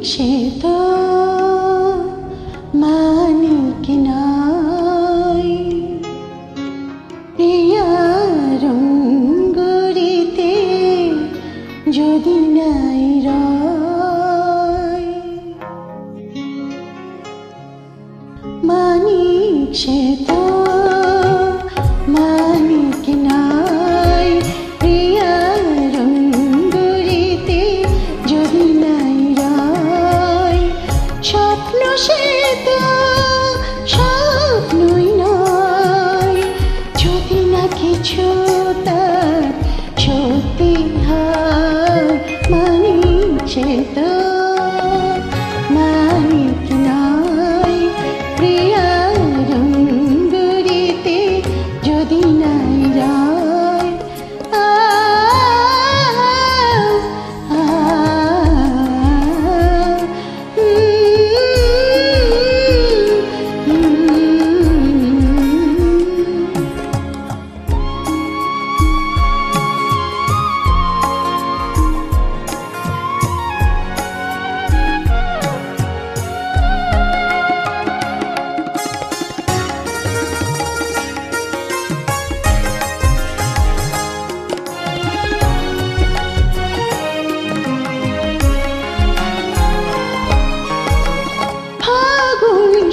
সে তো মানিক নাই, প্রিয়া রঙ্গুরিতে যদি নাই রয়। মানিক সে তো মানিক নাই, প্রিয়া রঙ্গুরিতে যদি নাই রয়। স্বপ্ন সে তো স্বপ্নই নয়, যদি না কিছু তার সত্যি হয়। মানিক সে তো মানিক নাই, প্রিয়া রঙ্গুরিতে যদি নাই রয়।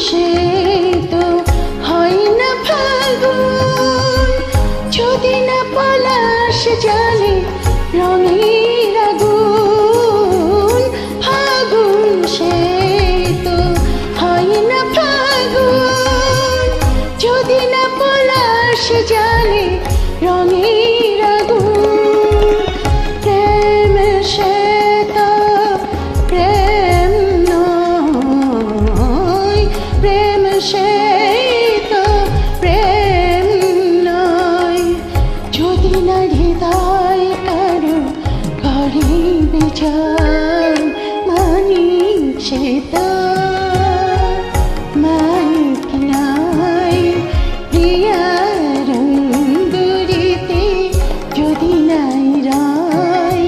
সে তো হয় না ফাগুন, যদি না পলাশ জালে রঙের আগুন। ফাগুন সে তো হয় না ফাগুন, যদি না পলাশ জালে রঙের আগুন। প্রেম সে তো প্রেম নয়, প্রেম সে তো প্রেম নয়, যদি না হৃদয় কারো করে বিচার। মানিক সে তো মানিক নাই, প্রিয়া রঙ্গুরিতে যদি নাই রয়।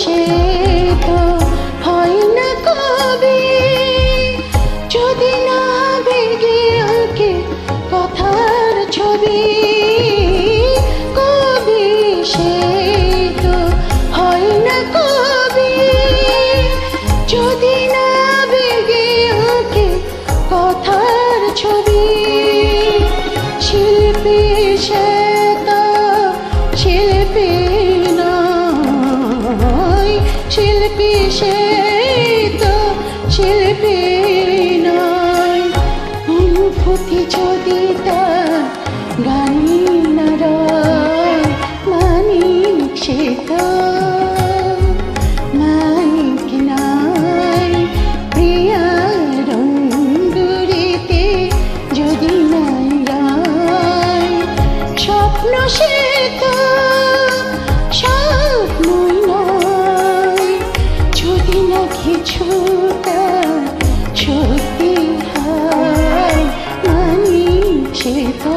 সে তো হয় না কবি, যদি না বেগে আঁকে কথার ছবি। কবি সে তো হয় না কবি, যদি না বেগে আঁকে কথার ছবি। শিল্পী সে তো শিল্পী নয়, শিল্পী সে তো শিল্পী নয়। অনুভূতি যদি তার গানে না রয়। মানিক সে তো মানিক নাই, প্রিয়া রঙ্গুরিতে যদি নাই রয়। স্বপ্ন সে তো স্বপ্নই নয়, যদি না কিছু তার সত্যি হয়। মানিক সে তো